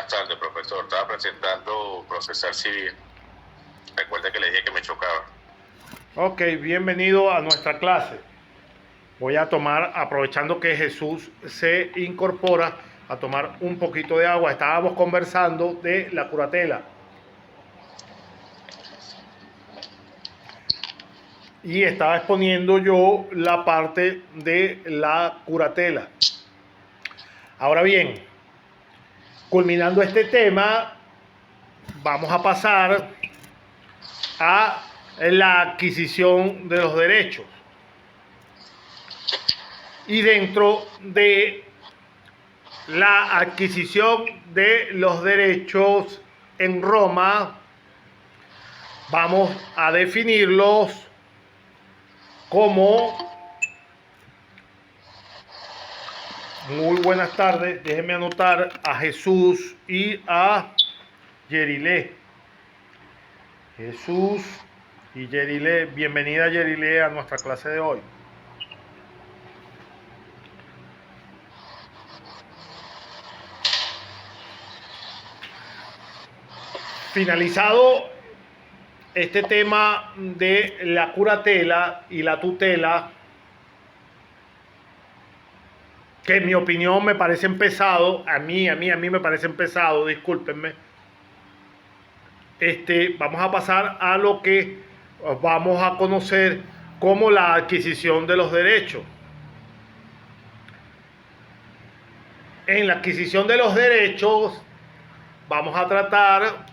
Buenas tardes, profesor. Estaba presentando procesar civil. Recuerde que le dije que me chocaba. Ok, bienvenido a nuestra clase. Voy a tomar, aprovechando que Jesús se incorpora, a tomar un poquito de agua. Estábamos conversando de la curatela. Y estaba exponiendo yo la parte de la curatela. Ahora bien, culminando este tema, vamos a pasar a la adquisición de los derechos. Y dentro de la adquisición de los derechos en Roma, vamos a definirlos como... Muy buenas tardes, déjenme anotar a Jesús y a Yerilé. Jesús y Yerilé, bienvenida Yerilé a nuestra clase de hoy. Finalizado este tema de la curatela y la tutela, que en mi opinión me parecen pesados, a mí me parecen pesados, discúlpenme. Vamos a pasar a lo que vamos a conocer como la adquisición de los derechos. En la adquisición de los derechos vamos a tratar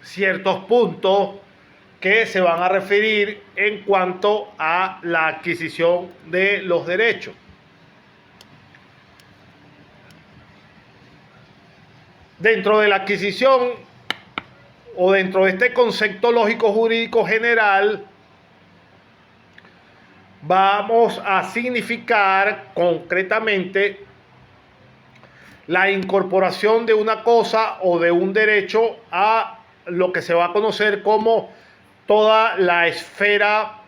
ciertos puntos que se van a referir en cuanto a la adquisición de los derechos. Dentro de la adquisición o dentro de este concepto lógico jurídico general, vamos a significar concretamente la incorporación de una cosa o de un derecho a lo que se va a conocer como toda la esfera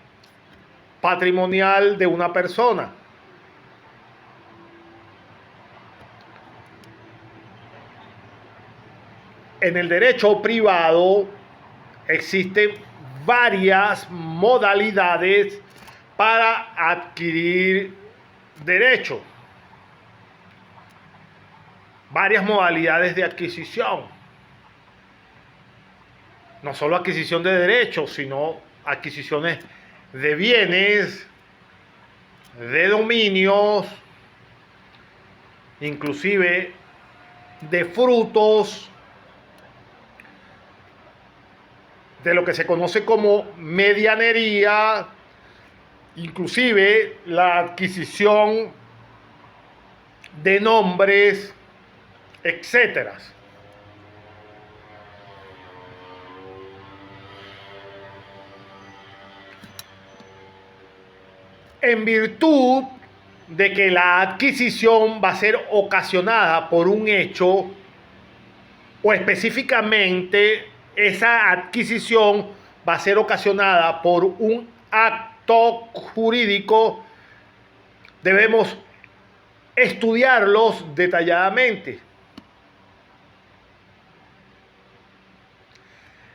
patrimonial de una persona. En el derecho privado existen varias modalidades para adquirir derechos. Varias modalidades de adquisición. No solo adquisición de derechos, sino adquisiciones de bienes, de dominios, inclusive de frutos, de lo que se conoce como medianería, inclusive la adquisición de nombres, etcétera. En virtud de que la adquisición va a ser ocasionada por un hecho, o específicamente esa adquisición va a ser ocasionada por un acto jurídico, debemos estudiarlos detalladamente,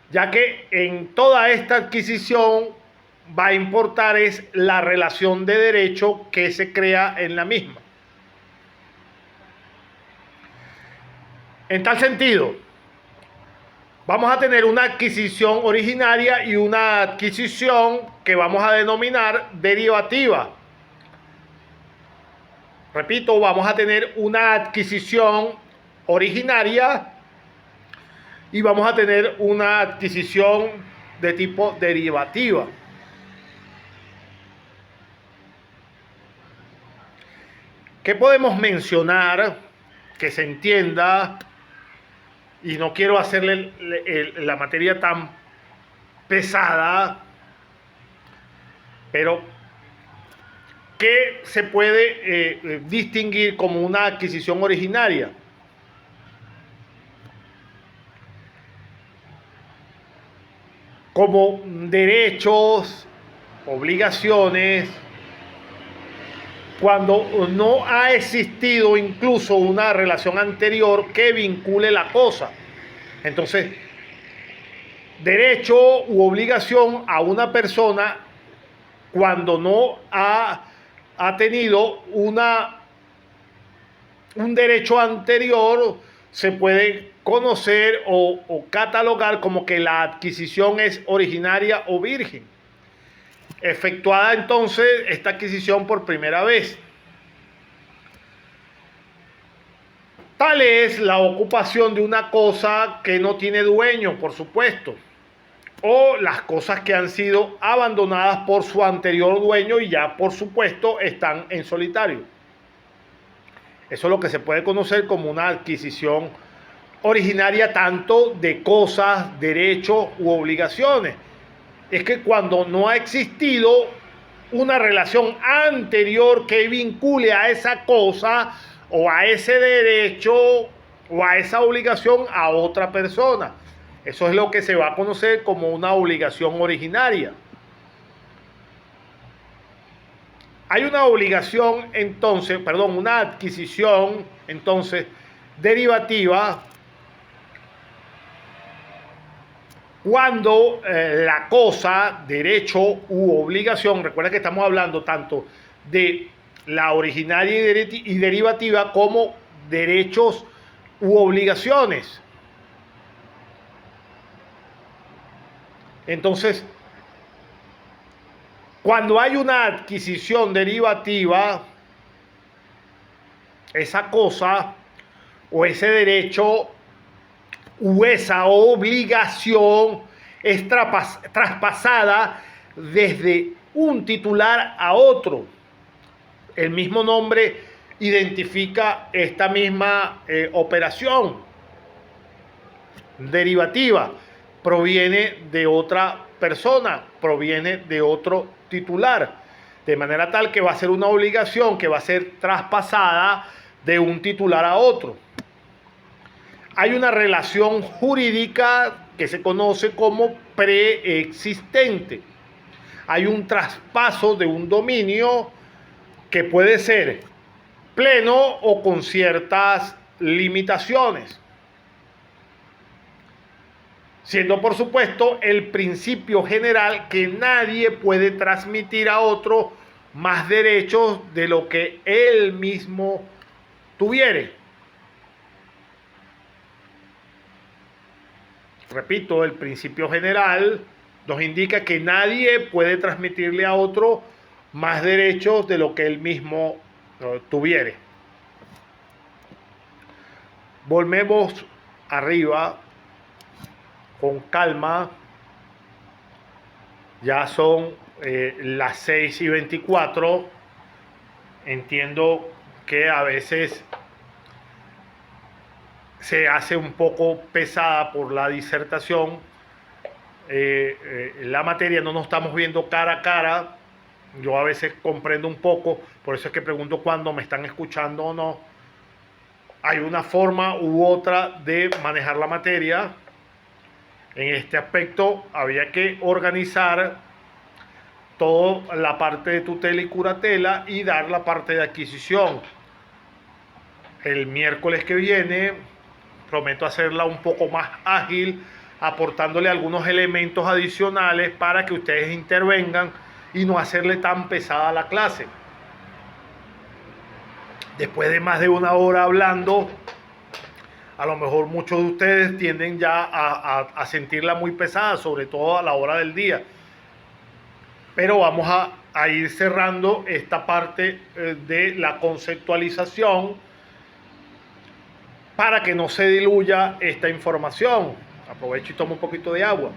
ya que en toda esta adquisición va a importar es la relación de derecho que se crea en la misma. En tal sentido, vamos a tener una adquisición originaria y una adquisición que vamos a denominar derivativa. Repito, vamos a tener una adquisición originaria y vamos a tener una adquisición de tipo derivativa. ¿Qué podemos mencionar que se entienda? Y no quiero hacerle la materia tan pesada, pero ¿qué se puede distinguir como una adquisición originaria? Como derechos, obligaciones, cuando no ha existido incluso una relación anterior que vincule la cosa. Entonces, derecho u obligación a una persona cuando no ha tenido un derecho anterior se puede conocer o catalogar como que la adquisición es originaria o virgen. Efectuada entonces esta adquisición por primera vez. Tal es la ocupación de una cosa que no tiene dueño, por supuesto, o las cosas que han sido abandonadas por su anterior dueño y ya, por supuesto, están en solitario. Eso es lo que se puede conocer como una adquisición originaria tanto de cosas, derechos u obligaciones. Es que cuando no ha existido una relación anterior que vincule a esa cosa o a ese derecho o a esa obligación a otra persona. Eso es lo que se va a conocer como una obligación originaria. Hay una obligación entonces, perdón, una adquisición entonces derivativa cuando la cosa, derecho u obligación, recuerda que estamos hablando tanto de la originaria y derivativa como derechos u obligaciones. Entonces, cuando hay una adquisición derivativa, esa cosa o ese derecho o esa obligación es traspasada desde un titular a otro. El mismo nombre identifica esta misma operación derivativa. Proviene de otra persona, proviene de otro titular, de manera tal que va a ser una obligación que va a ser traspasada de un titular a otro. Hay una relación jurídica que se conoce como preexistente. Hay un traspaso de un dominio que puede ser pleno o con ciertas limitaciones, siendo por supuesto el principio general que nadie puede transmitir a otro más derechos de lo que él mismo tuviere. Repito, el principio general nos indica que nadie puede transmitirle a otro más derechos de lo que él mismo tuviere. Volvemos arriba con calma. Ya son las 6:24. Entiendo que a veces se hace un poco pesada por la disertación. La materia no nos estamos viendo cara a cara. Yo a veces comprendo un poco, por eso es que pregunto cuándo me están escuchando o no. Hay una forma u otra de manejar la materia. En este aspecto había que organizar toda la parte de tutela y curatela y dar la parte de adquisición. El miércoles que viene prometo hacerla un poco más ágil, aportándole algunos elementos adicionales para que ustedes intervengan y no hacerle tan pesada la clase. Después de más de una hora hablando, a lo mejor muchos de ustedes tienden ya a sentirla muy pesada, sobre todo a la hora del día. Pero vamos a ir cerrando esta parte de la conceptualización para que no se diluya esta información. Aprovecho y tomo un poquito de agua.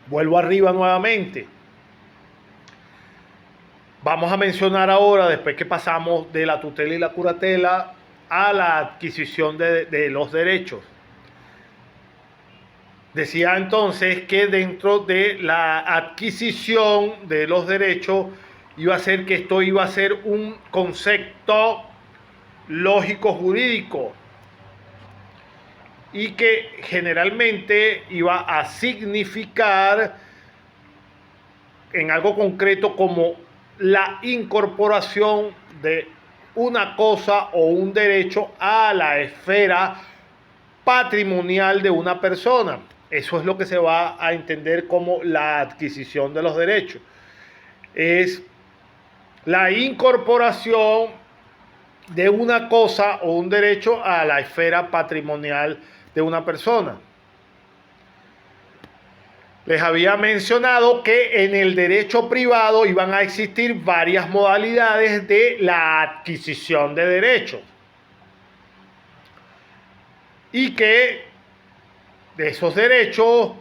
Vuelvo arriba nuevamente. Vamos a mencionar ahora, después que pasamos de la tutela y la curatela, a la adquisición de los derechos. Decía entonces que dentro de la adquisición de los derechos iba a ser que esto iba a ser un concepto lógico jurídico y que generalmente iba a significar en algo concreto como la incorporación de una cosa o un derecho a la esfera patrimonial de una persona. Eso es lo que se va a entender como la adquisición de los derechos. Es la incorporación de una cosa o un derecho a la esfera patrimonial de una persona. Les había mencionado que en el derecho privado iban a existir varias modalidades de la adquisición de derechos. Y que de esos derechos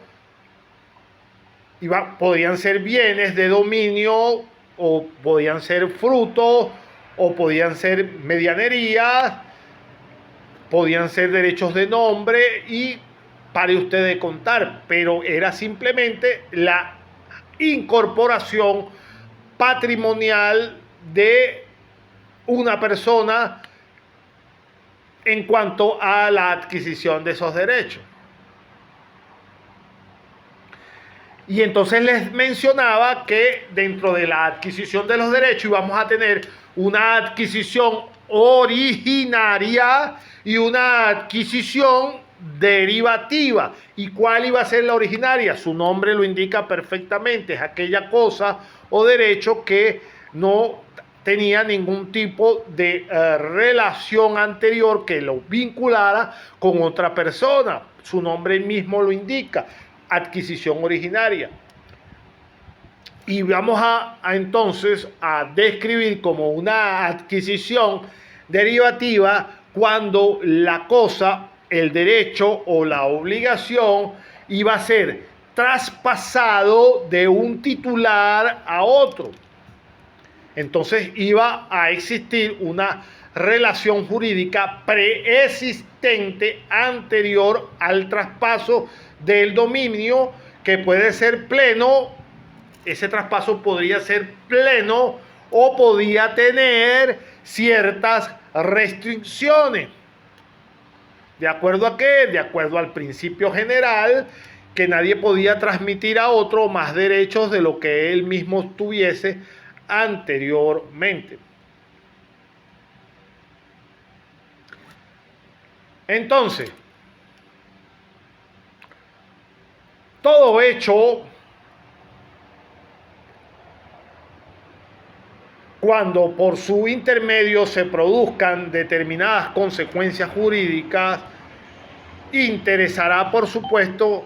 podían ser bienes de dominio, o podían ser frutos, o podían ser medianerías, podían ser derechos de nombre, y pare usted de contar, pero era simplemente la incorporación patrimonial de una persona en cuanto a la adquisición de esos derechos. Y entonces les mencionaba que dentro de la adquisición de los derechos íbamos a tener una adquisición originaria y una adquisición derivativa. ¿Y cuál iba a ser la originaria? Su nombre lo indica perfectamente, es aquella cosa o derecho que no tenía ningún tipo de relación anterior que lo vinculara con otra persona. Su nombre mismo lo indica, adquisición originaria. Y vamos entonces a describir como una adquisición derivativa cuando la cosa, el derecho o la obligación iba a ser traspasado de un titular a otro. Entonces iba a existir una relación jurídica preexistente anterior al traspaso del dominio, que puede ser pleno. Ese traspaso podría ser pleno o podía tener ciertas restricciones. ¿De acuerdo a qué? De acuerdo al principio general, que nadie podía transmitir a otro más derechos de lo que él mismo tuviese anteriormente. Entonces, todo hecho cuando por su intermedio se produzcan determinadas consecuencias jurídicas, interesará, por supuesto,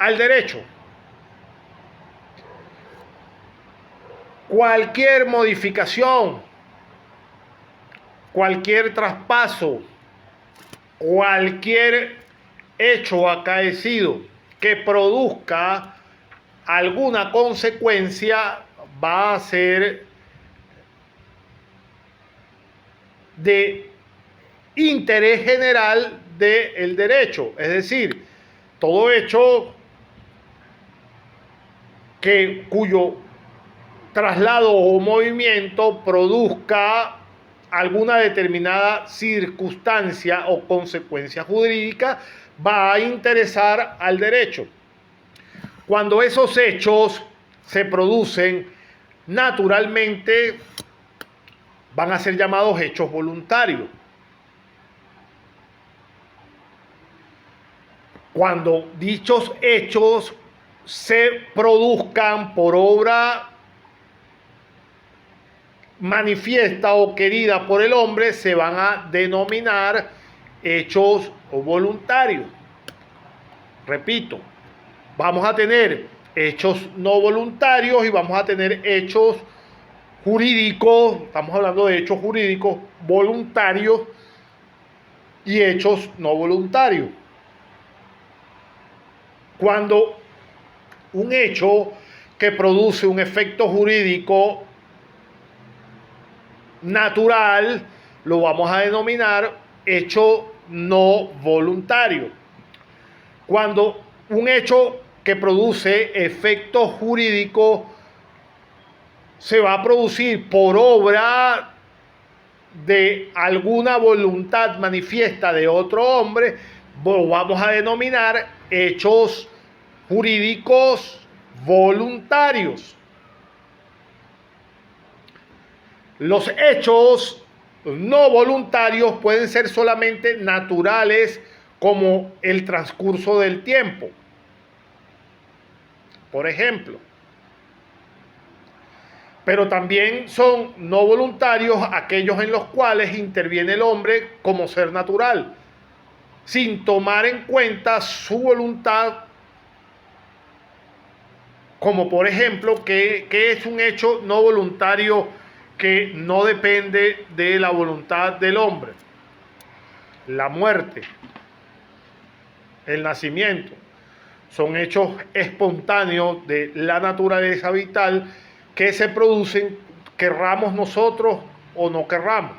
al derecho. Cualquier modificación, cualquier traspaso, cualquier hecho acaecido que produzca alguna consecuencia va a ser de interés general del derecho. Es decir, todo hecho cuyo traslado o movimiento produzca alguna determinada circunstancia o consecuencia jurídica va a interesar al derecho. Cuando esos hechos se producen naturalmente, van a ser llamados hechos voluntarios. Cuando dichos hechos se produzcan por obra manifiesta o querida por el hombre, se van a denominar hechos voluntarios. Repito, vamos a tener hechos no voluntarios y vamos a tener hechos jurídicos. Estamos hablando de hechos jurídicos voluntarios y hechos no voluntarios. Cuando un hecho que produce un efecto jurídico natural lo vamos a denominar hecho no voluntario. Cuando un hecho que produce efecto jurídico se va a producir por obra de alguna voluntad manifiesta de otro hombre, lo vamos a denominar hechos jurídicos voluntarios. Los hechos no voluntarios pueden ser solamente naturales, como el transcurso del tiempo. Por ejemplo, pero también son no voluntarios aquellos en los cuales interviene el hombre como ser natural, sin tomar en cuenta su voluntad, como por ejemplo, que es un hecho no voluntario que no depende de la voluntad del hombre: la muerte, el nacimiento. Son hechos espontáneos de la naturaleza vital que se producen, querramos nosotros o no querramos.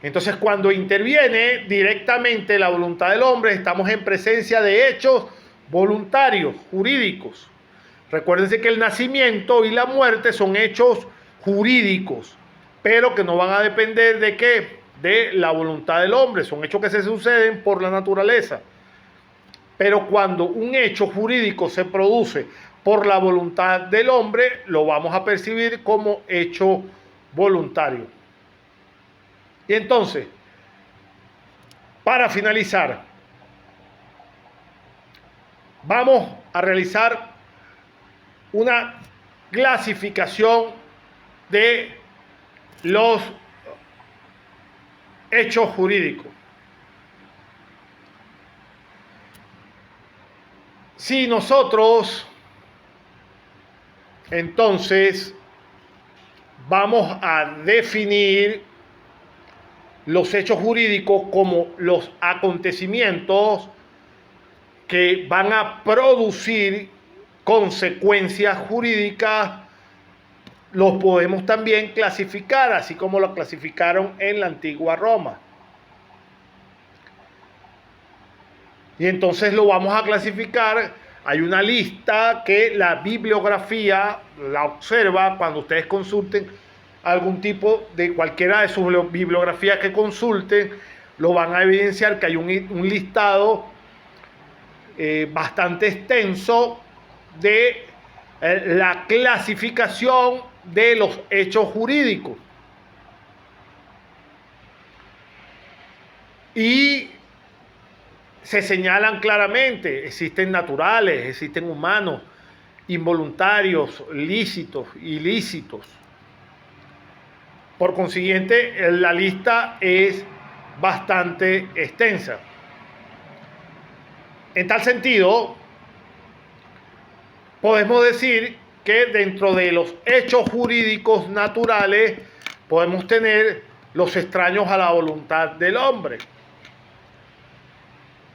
Entonces, cuando interviene directamente la voluntad del hombre, estamos en presencia de hechos voluntarios, jurídicos. Recuérdense que el nacimiento y la muerte son hechos jurídicos, pero que no van a depender de qué, de la voluntad del hombre. Son hechos que se suceden por la naturaleza. Pero cuando un hecho jurídico se produce por la voluntad del hombre, lo vamos a percibir como hecho voluntario. Y entonces, para finalizar, vamos a realizar una clasificación de los hechos jurídicos. Si nosotros entonces vamos a definir los hechos jurídicos como los acontecimientos que van a producir consecuencias jurídicas, los podemos también clasificar, así como lo clasificaron en la antigua Roma. Y entonces lo vamos a clasificar. Hay una lista que la bibliografía la observa cuando ustedes consulten algún tipo de cualquiera de sus bibliografías que consulten, lo van a evidenciar que hay un listado bastante extenso de la clasificación de los hechos jurídicos. Y se señalan claramente: existen naturales, existen humanos, involuntarios, lícitos, ilícitos. Por consiguiente, la lista es bastante extensa. En tal sentido, podemos decir que dentro de los hechos jurídicos naturales podemos tener los extraños a la voluntad del hombre.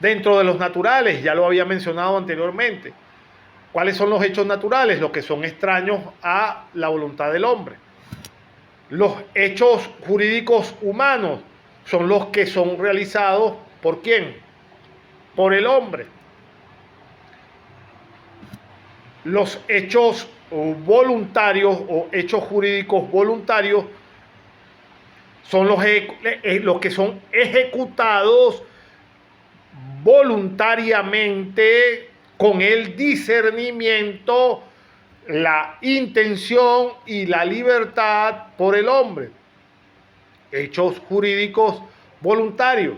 Dentro de los naturales, ya lo había mencionado anteriormente. ¿Cuáles son los hechos naturales? Los que son extraños a la voluntad del hombre. Los hechos jurídicos humanos son los que son realizados ¿por quién? Por el hombre. Los hechos voluntarios o hechos jurídicos voluntarios son los que son ejecutados voluntariamente con el discernimiento, la intención y la libertad por el hombre. Hechos jurídicos voluntarios,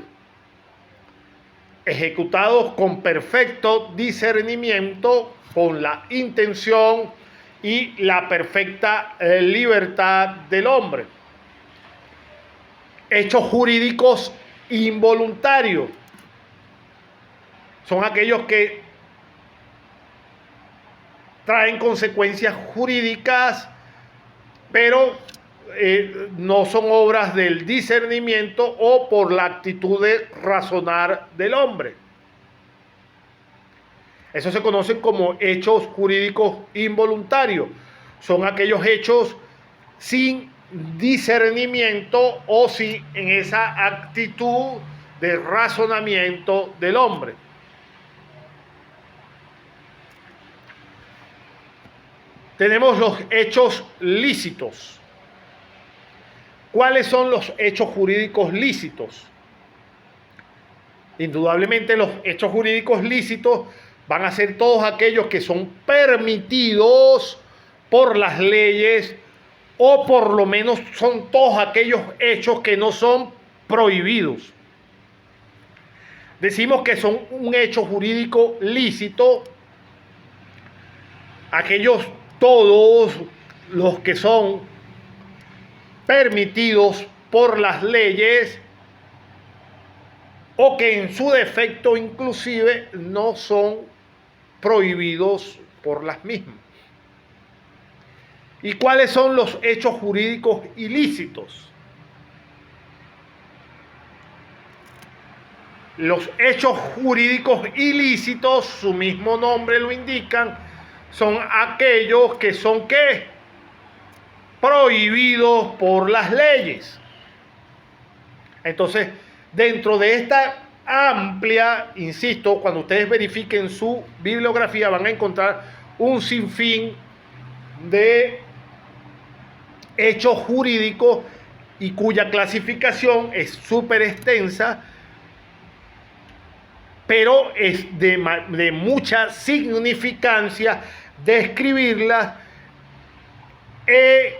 ejecutados con perfecto discernimiento, con la intención y la perfecta libertad del hombre. Hechos jurídicos involuntarios son aquellos que traen consecuencias jurídicas, pero no son obras del discernimiento o por la actitud de razonar del hombre. Eso se conocen como hechos jurídicos involuntarios. Son aquellos hechos sin discernimiento o sin en esa actitud de razonamiento del hombre. Tenemos los hechos lícitos. ¿Cuáles son los hechos jurídicos lícitos? Indudablemente los hechos jurídicos lícitos van a ser todos aquellos que son permitidos por las leyes o por lo menos son todos aquellos hechos que no son prohibidos. Decimos que son un hecho jurídico lícito, aquellos todos los que son permitidos por las leyes o que en su defecto inclusive no son prohibidos por las mismas. ¿Y cuáles son los hechos jurídicos ilícitos? Los hechos jurídicos ilícitos, su mismo nombre lo indican, son aquellos que son ¿qué? Prohibidos por las leyes. Entonces, dentro de esta amplia, insisto, cuando ustedes verifiquen su bibliografía van a encontrar un sinfín de hechos jurídicos y cuya clasificación es súper extensa, pero es de mucha significancia describirlas e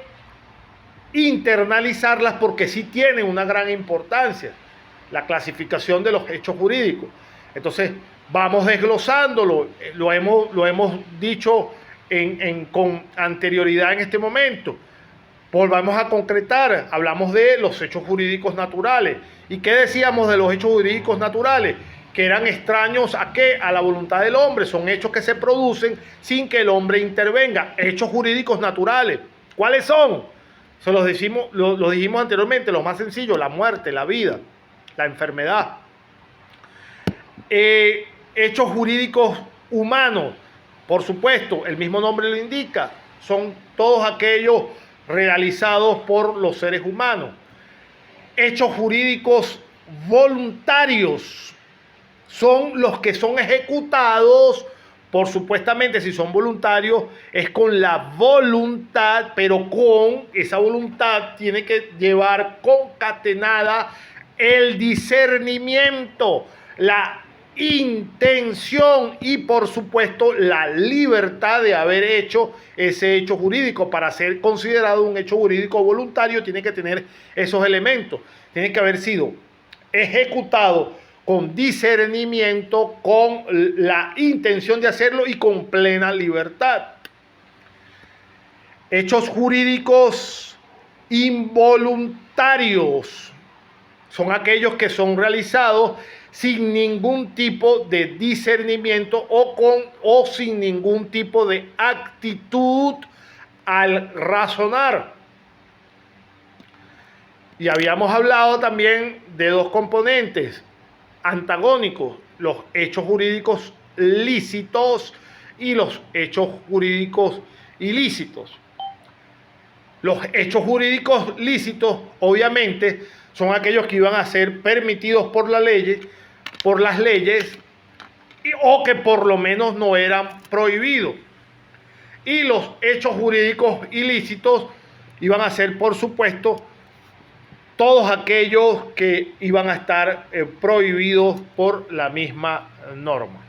internalizarlas porque sí tienen una gran importancia la clasificación de los hechos jurídicos. Entonces vamos desglosándolo, lo hemos dicho con anterioridad en este momento. Volvamos a concretar, hablamos de los hechos jurídicos naturales. ¿Y qué decíamos de los hechos jurídicos naturales? Que eran extraños ¿a qué? A la voluntad del hombre, son hechos que se producen sin que el hombre intervenga, hechos jurídicos naturales. ¿Cuáles son? Se los dijimos anteriormente, los más sencillos: la muerte, la vida, la enfermedad. Hechos jurídicos humanos, por supuesto, el mismo nombre lo indica, son todos aquellos realizados por los seres humanos. Hechos jurídicos voluntarios son los que son ejecutados, por supuestamente, si son voluntarios, es con la voluntad, pero con esa voluntad tiene que llevar concatenada el discernimiento, la intención y, por supuesto, la libertad de haber hecho ese hecho jurídico. Para ser considerado un hecho jurídico voluntario tiene que tener esos elementos, tiene que haber sido ejecutado con discernimiento, con la intención de hacerlo y con plena libertad. Hechos jurídicos involuntarios son aquellos que son realizados sin ningún tipo de discernimiento o sin ningún tipo de actitud al razonar. Y habíamos hablado también de dos componentes antagónicos: los hechos jurídicos lícitos y los hechos jurídicos ilícitos. Los hechos jurídicos lícitos, obviamente, son aquellos que iban a ser permitidos por las leyes, o que por lo menos no eran prohibidos. Y los hechos jurídicos ilícitos iban a ser, por supuesto, todos aquellos que iban a estar prohibidos por la misma norma.